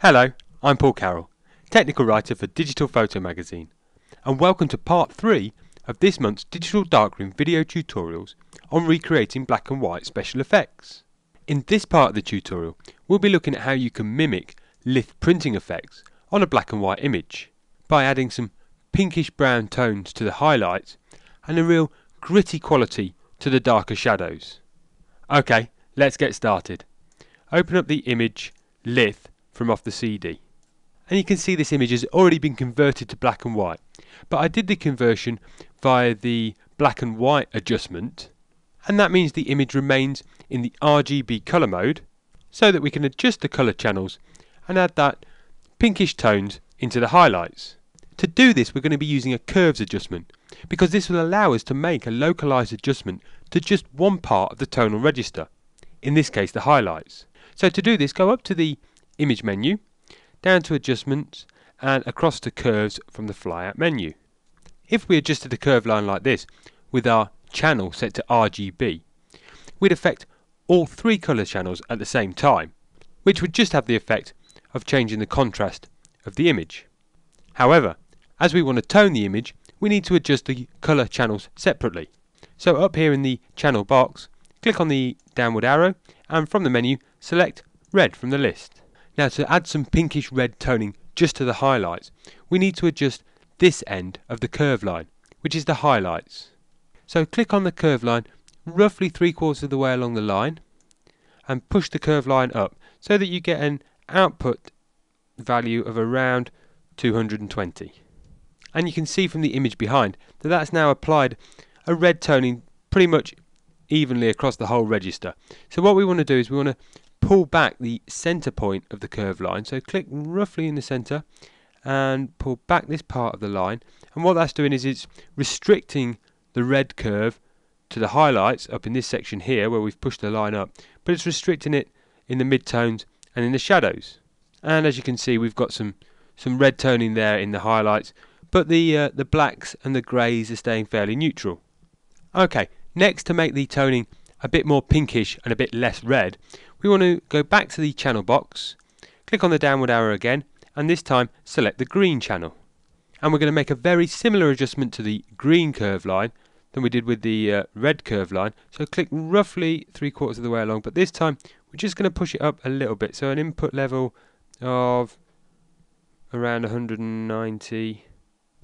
Hello, I'm Paul Carroll, technical writer for Digital Photo Magazine, and welcome to part 3 of this month's digital darkroom video tutorials on recreating black and white special effects. In this part of the tutorial, we'll be looking at how you can mimic lith printing effects on a black and white image by adding some pinkish brown tones to the highlights and a real gritty quality to the darker shadows. Okay, let's get started. Open up the image lith from off the CD, and you can see this image has already been converted to black and white, but I did the conversion via the black and white adjustment, and that means the image remains in the RGB colour mode so that we can adjust the colour channels and add that pinkish tones into the highlights. To do this, we're going to be using a curves adjustment because this will allow us to make a localized adjustment to just one part of the tonal register, in this case the highlights. So to do this, go up to the image menu, down to adjustments and across to curves from the flyout menu. If we adjusted the curve line like this with our channel set to RGB, we'd affect all three colour channels at the same time, which would just have the effect of changing the contrast of the image. However, as we want to tone the image, we need to adjust the colour channels separately. So up here in the channel box, click on the downward arrow and from the menu select red from the list. Now to add some pinkish red toning just to the highlights, we need to adjust this end of the curve line, which is the highlights. So click on the curve line roughly 3/4 of the way along the line and push the curve line up so that you get an output value of around 220. And you can see from the image behind that that's now applied a red toning pretty much evenly across the whole register. So what we want to do is we want to pull back the center point of the curve line, so click roughly in the center and pull back this part of the line, and what that's doing is it's restricting the red curve to the highlights up in this section here where we've pushed the line up, but it's restricting it in the midtones and in the shadows. And as you can see, we've got some red toning there in the highlights, but the blacks and the greys are staying fairly neutral. Okay, next, to make the toning a bit more pinkish and a bit less red, we want to go back to the channel box, click on the downward arrow again, and this time select the green channel. And we're going to make a very similar adjustment to the green curve line than we did with the red curve line. So click roughly 3/4 of the way along, but this time we're just going to push it up a little bit. So an input level of around 190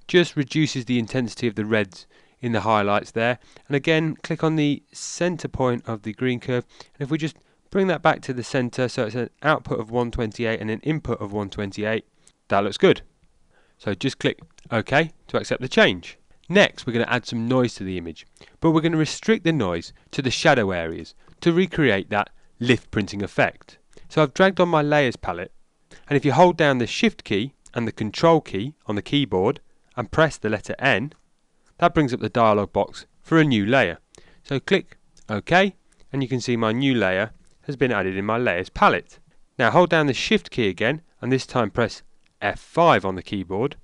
just reduces the intensity of the reds in the highlights there. And again, click on the center point of the green curve, and if we just bring that back to the center so it's an output of 128 and an input of 128, that looks good. So just click OK to accept the change. Next, we're going to add some noise to the image, but we're going to restrict the noise to the shadow areas to recreate that lith printing effect. So I've dragged on my layers palette, and if you hold down the shift key and the control key on the keyboard and press the letter N, that brings up the dialog box for a new layer. So click OK, and you can see my new layer has been added in my layers palette. Now hold down the shift key again, and this time press F5 on the keyboard,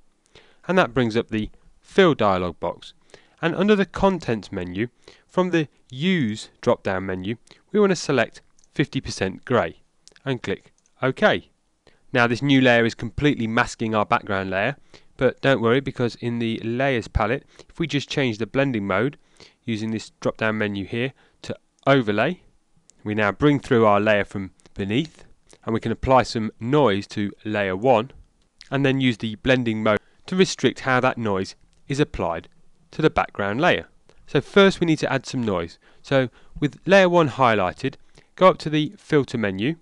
and that brings up the fill dialog box. And under the contents menu, from the use drop down menu, we want to select 50% grey and click OK. Now this new layer is completely masking our background layer, but don't worry, because in the layers palette, if we just change the blending mode using this drop down menu here to overlay, we now bring through our layer from beneath, and we can apply some noise to layer 1 and then use the blending mode to restrict how that noise is applied to the background layer. So first we need to add some noise. So with layer 1 highlighted, go up to the filter menu,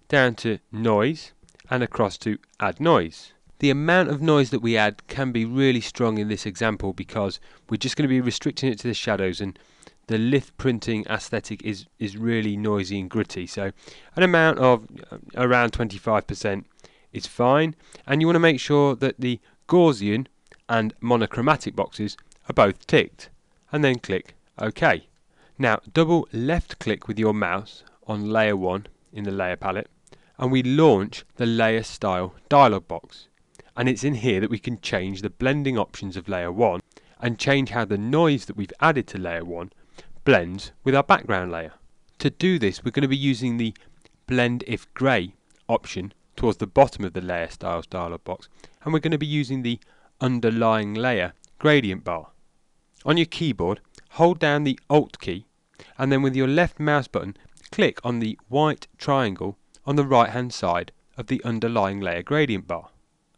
down to noise and across to add noise. The amount of noise that we add can be really strong in this example because we're just going to be restricting it to the shadows, and the lith printing aesthetic is really noisy and gritty. So an amount of around 25% is fine, and you want to make sure that the Gaussian and monochromatic boxes are both ticked, and then click OK. Now double left click with your mouse on layer 1 in the layer palette, and we launch the layer style dialog box. And it's in here that we can change the blending options of layer 1 and change how the noise that we've added to layer 1 blends with our background layer. To do this, we're going to be using the blend if grey option towards the bottom of the Layer Styles dialog box, and we're going to be using the Underlying Layer gradient bar. On your keyboard, hold down the Alt key, and then with your left mouse button, click on the white triangle on the right hand side of the Underlying Layer gradient bar,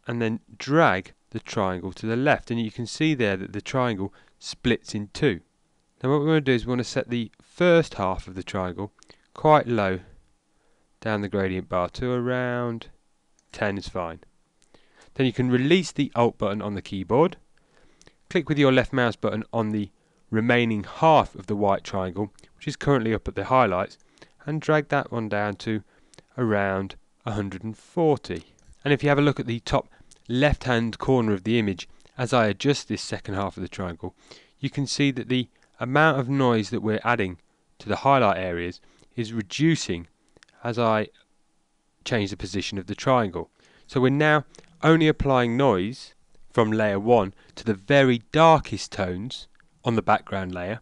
and then drag the triangle to the left, and you can see there that the triangle splits in two. Now what we want to do is we want to set the first half of the triangle quite low down the gradient bar to around 10 is fine. Then you can release the Alt button on the keyboard, click with your left mouse button on the remaining half of the white triangle, which is currently up at the highlights, and drag that one down to around 140. And if you have a look at the top left hand corner of the image, as I adjust this second half of the triangle, you can see that the amount of noise that we're adding to the highlight areas is reducing as I change the position of the triangle. So we're now only applying noise from layer 1 to the very darkest tones on the background layer,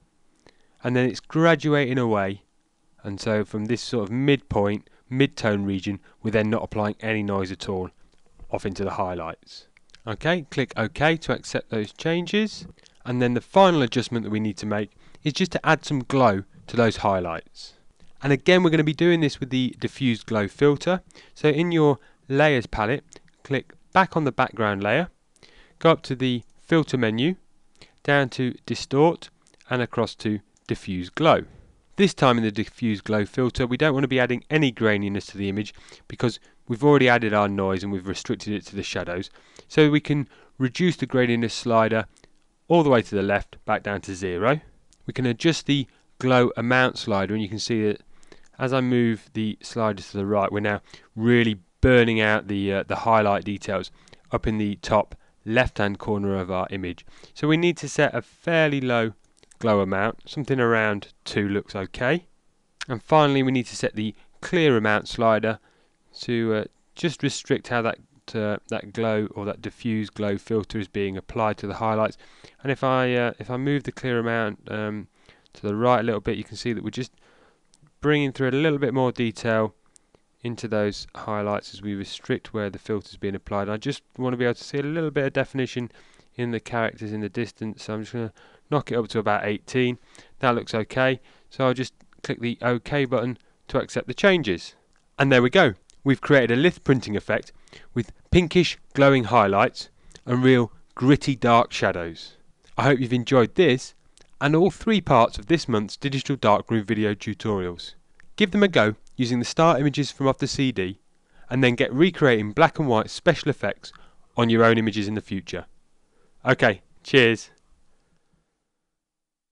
and then it's graduating away, and so from this sort of midpoint, mid-tone region, we're then not applying any noise at all off into the highlights. Okay, click OK to accept those changes, and then the final adjustment that we need to make is just to add some glow to those highlights. And again, we're going to be doing this with the diffuse glow filter. So in your layers palette, click back on the background layer, go up to the filter menu, down to distort, and across to diffuse glow. This time in the diffuse glow filter, we don't want to be adding any graininess to the image because we've already added our noise and we've restricted it to the shadows. So we can reduce the graininess slider all the way to the left, back down to 0. We can adjust the glow amount slider, and you can see that as I move the slider to the right, we're now really burning out the highlight details up in the top left hand corner of our image. So we need to set a fairly low glow amount, something around 2 looks okay. And finally we need to set the clear amount slider to just restrict how that glow or that diffuse glow filter is being applied to the highlights. And if I move the clear amount to the right a little bit, you can see that we're just bringing through a little bit more detail into those highlights as we restrict where the filter is being applied. I just want to be able to see a little bit of definition in the characters in the distance, so I'm just going to knock it up to about 18. That looks okay, so I'll just click the OK button to accept the changes. And there we go, we've created a lith printing effect with pinkish glowing highlights and real gritty dark shadows. I hope you've enjoyed this and all 3 parts of this month's digital darkroom video tutorials. Give them a go using the start images from off the CD, and then get recreating black and white special effects on your own images in the future. Okay, cheers.